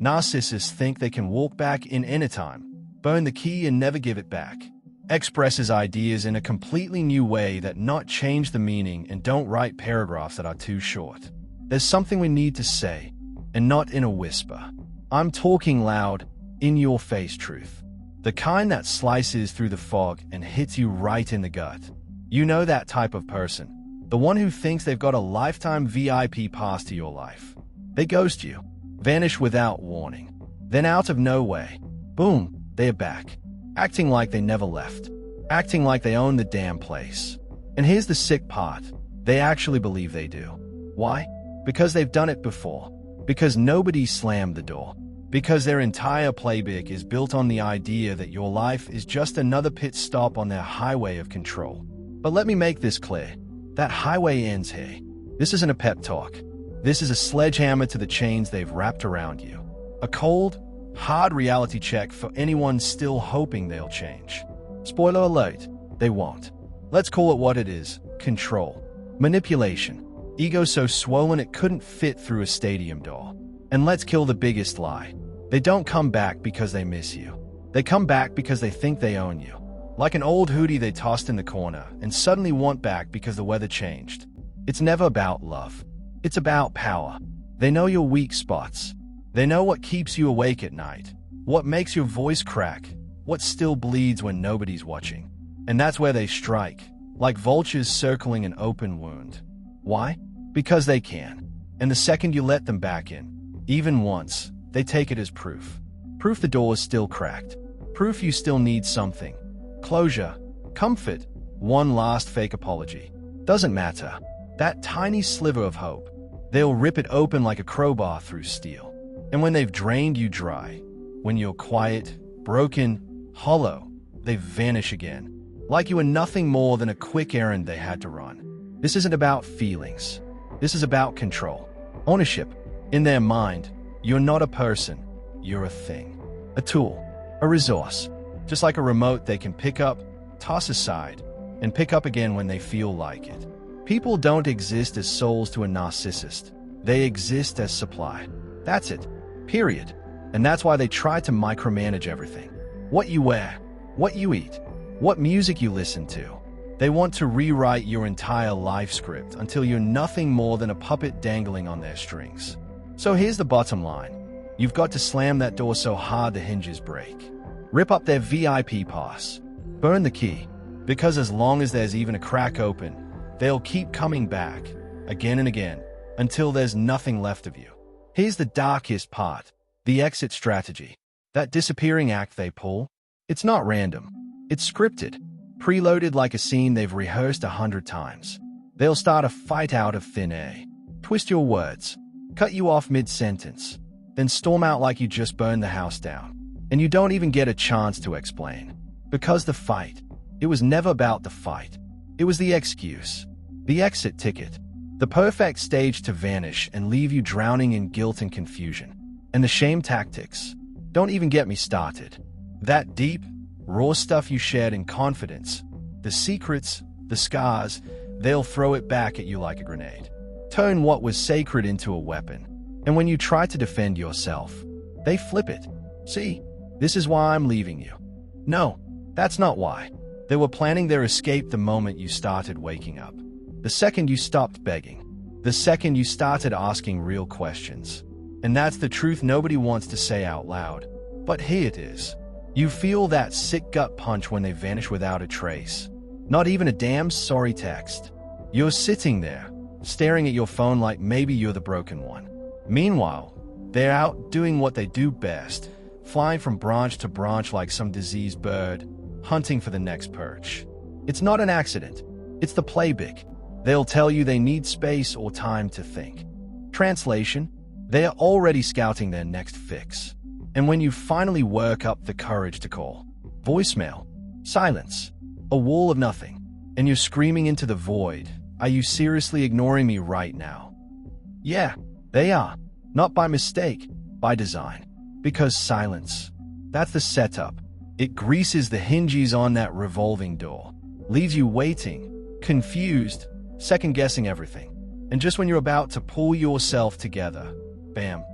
Narcissists think they can walk back in anytime, burn the key and never give it back. Expresses ideas in a completely new way that not change the meaning and don't write paragraphs that are too short. There's something we need to say, and not in a whisper. I'm talking loud, in-your-face truth. The kind that slices through the fog and hits you right in the gut. You know that type of person. The one who thinks they've got a lifetime VIP pass to your life. They ghost you, vanish without warning. Then out of nowhere, boom, they're back. Acting like they never left. Acting like they own the damn place. And here's the sick part. They actually believe they do. Why? Because they've done it before. Because nobody slammed the door. Because their entire playbook is built on the idea that your life is just another pit stop on their highway of control. But let me make this clear. That highway ends here. This isn't a pep talk. This is a sledgehammer to the chains they've wrapped around you. A cold, hard reality check for anyone still hoping they'll change. Spoiler alert, they won't. Let's call it what it is: control. Manipulation. Ego so swollen it couldn't fit through a stadium door. And let's kill the biggest lie. They don't come back because they miss you. They come back because they think they own you. Like an old hoodie they tossed in the corner and suddenly want back because the weather changed. It's never about love. It's about power. They know your weak spots. They know what keeps you awake at night, what makes your voice crack, what still bleeds when nobody's watching. And that's where they strike, like vultures circling an open wound. Why? Because they can. And the second you let them back in, even once, they take it as proof. Proof the door is still cracked. Proof you still need something. Closure, comfort, one last fake apology. Doesn't matter. That tiny sliver of hope. They'll rip it open like a crowbar through steel. And when they've drained you dry, when you're quiet, broken, hollow, they vanish again. Like you were nothing more than a quick errand they had to run. This isn't about feelings. This is about control. Ownership. In their mind, you're not a person. You're a thing. A tool. A resource. Just like a remote they can pick up, toss aside, and pick up again when they feel like it. People don't exist as souls to a narcissist. They exist as supply. That's it. Period. And that's why they try to micromanage everything. What you wear, what you eat, what music you listen to. They want to rewrite your entire life script until you're nothing more than a puppet dangling on their strings. So here's the bottom line. You've got to slam that door so hard the hinges break. Rip up their VIP pass. Burn the key. Because as long as there's even a crack open, they'll keep coming back, again and again, until there's nothing left of you. Here's the darkest part. The exit strategy. That disappearing act they pull. It's not random. It's scripted. Preloaded like a scene they've rehearsed 100 times. They'll start a fight out of thin air. Twist your words. Cut you off mid-sentence. Then storm out like you just burned the house down. And you don't even get a chance to explain. Because the fight, it was never about the fight. It was the excuse. The exit ticket. The perfect stage to vanish and leave you drowning in guilt and confusion. And the shame tactics. Don't even get me started. That deep, raw stuff you shared in confidence. The secrets, the scars, they'll throw it back at you like a grenade. Turn what was sacred into a weapon. And when you try to defend yourself, they flip it. See, this is why I'm leaving you. No, that's not why. They were planning their escape the moment you started waking up. The second you stopped begging. The second you started asking real questions. And that's the truth nobody wants to say out loud. But here it is. You feel that sick gut punch when they vanish without a trace. Not even a damn sorry text. You're sitting there, staring at your phone like maybe you're the broken one. Meanwhile, they're out doing what they do best, flying from branch to branch like some diseased bird, hunting for the next perch. It's not an accident. It's the playbook. They'll tell you they need space or time to think. Translation, they are already scouting their next fix. And when you finally work up the courage to call, voicemail, silence, a wall of nothing, and you're screaming into the void, are you seriously ignoring me right now? Yeah, they are. Not by mistake, by design. Because silence, that's the setup. It greases the hinges on that revolving door, leaves you waiting, confused, second-guessing everything. And just when you're about to pull yourself together, bam,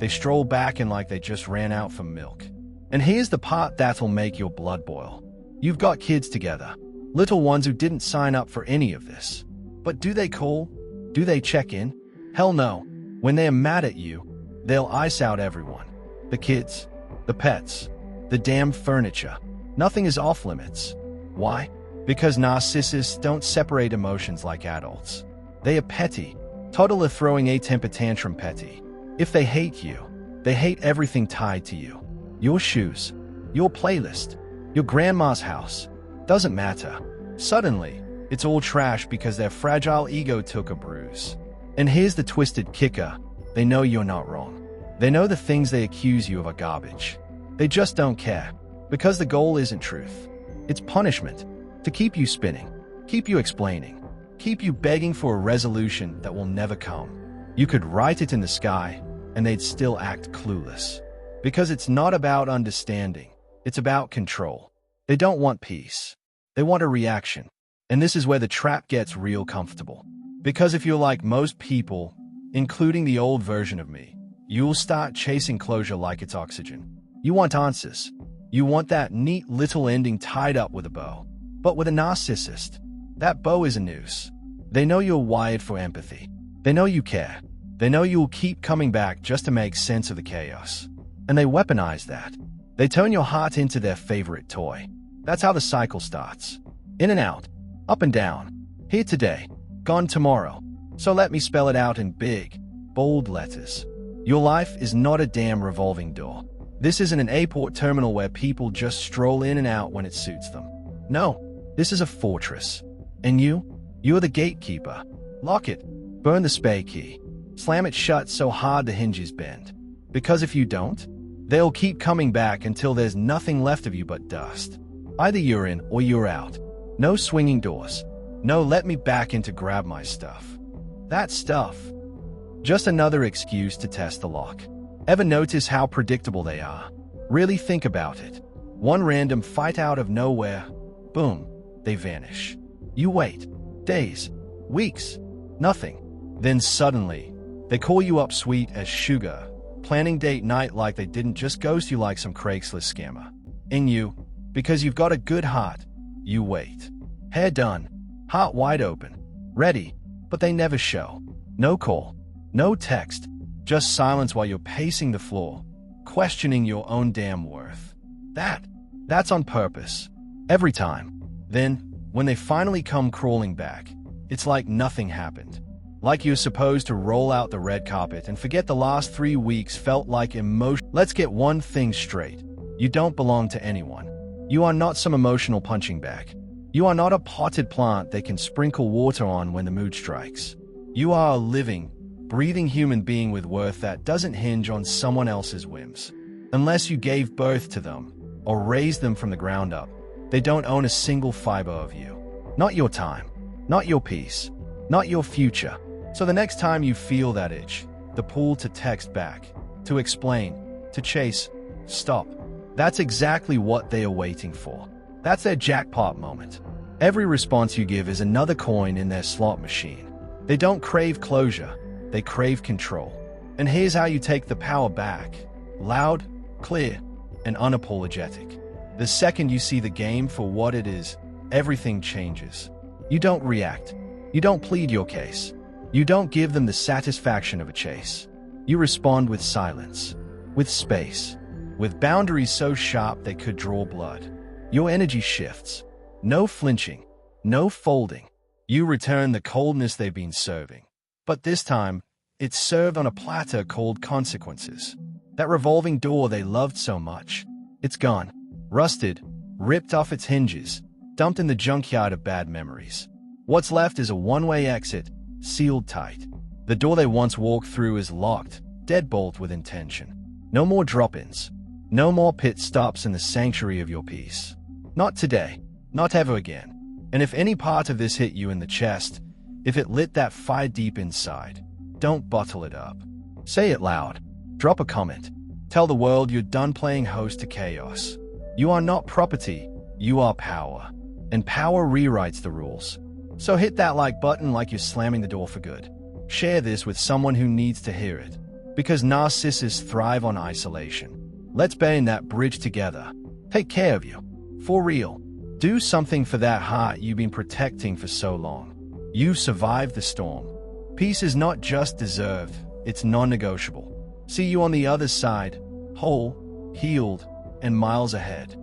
They stroll back in like they just ran out for milk. And here's the part that'll make your blood boil. You've got kids together, little ones who didn't sign up for any of this. But do they call? Do they check in? Hell no. When they're mad at you, they'll ice out everyone. The kids, the pets, the damn furniture. Nothing is off limits. Why? Because narcissists don't separate emotions like adults. They are petty, toddler throwing a temper tantrum petty. If they hate you, they hate everything tied to you. Your shoes, your playlist, your grandma's house. Doesn't matter. Suddenly, it's all trash because their fragile ego took a bruise. And here's the twisted kicker. They know you're not wrong. They know the things they accuse you of are garbage. They just don't care. Because the goal isn't truth. It's punishment. To keep you spinning, keep you explaining, keep you begging for a resolution that will never come. You could write it in the sky, and they'd still act clueless. Because it's not about understanding. It's about control. They don't want peace. They want a reaction. And this is where the trap gets real comfortable. Because if you're like most people, including the old version of me, you'll start chasing closure like it's oxygen. You want answers. You want that neat little ending tied up with a bow. But with a narcissist, that bow is a noose. They know you're wired for empathy. They know you care. They know you'll keep coming back just to make sense of the chaos. And they weaponize that. They turn your heart into their favorite toy. That's how the cycle starts. In and out, up and down, here today, gone tomorrow. So let me spell it out in big, bold letters. Your life is not a damn revolving door. This isn't an airport terminal where people just stroll in and out when it suits them. No, this is a fortress. And you're the gatekeeper. Lock it, burn the spare key, slam it shut so hard the hinges bend. Because if you don't, they'll keep coming back until there's nothing left of you but dust. Either you're in or you're out. No swinging doors. No let me back in to grab my stuff. That stuff. Just another excuse to test the lock. Ever notice how predictable they are? Really think about it. One random fight out of nowhere, boom, they vanish. You wait. Days. Weeks. Nothing. Then suddenly, they call you up sweet as sugar, planning date night like they didn't just ghost you like some Craigslist scammer. And you, because you've got a good heart, you wait. Hair done, heart wide open, ready, but they never show. No call, no text, just silence while you're pacing the floor, questioning your own damn worth. That's on purpose. Every time. Then, when they finally come crawling back, it's like nothing happened. Like you're supposed to roll out the red carpet and forget the last 3 weeks felt like emotion. Let's get one thing straight. You don't belong to anyone. You are not some emotional punching bag. You are not a potted plant they can sprinkle water on when the mood strikes. You are a living, breathing human being with worth that doesn't hinge on someone else's whims. Unless you gave birth to them or raised them from the ground up, they don't own a single fiber of you. Not your time, not your peace, not your future. So the next time you feel that itch, the pull to text back, to explain, to chase, stop. That's exactly what they are waiting for. That's their jackpot moment. Every response you give is another coin in their slot machine. They don't crave closure, they crave control. And here's how you take the power back. Loud, clear, and unapologetic. The second you see the game for what it is, everything changes. You don't react. You don't plead your case. You don't give them the satisfaction of a chase. You respond with silence, with space, with boundaries so sharp they could draw blood. Your energy shifts. No flinching, no folding. You return the coldness they've been serving. But this time, it's served on a platter called consequences. That revolving door they loved so much, it's gone. Rusted, ripped off its hinges, dumped in the junkyard of bad memories. What's left is a one-way exit, sealed tight. The door they once walked through is locked, deadbolt with intention. No more drop-ins. No more pit stops in the sanctuary of your peace. Not today. Not ever again. And if any part of this hit you in the chest, if it lit that fire deep inside, don't bottle it up. Say it loud. Drop a comment. Tell the world you're done playing host to chaos. You are not property. You are power. And power rewrites the rules. So hit that like button like you're slamming the door for good. Share this with someone who needs to hear it. Because narcissists thrive on isolation. Let's burn that bridge together. Take care of you. For real. Do something for that heart you've been protecting for so long. You've survived the storm. Peace is not just deserved, it's non-negotiable. See you on the other side, whole, healed, and miles ahead.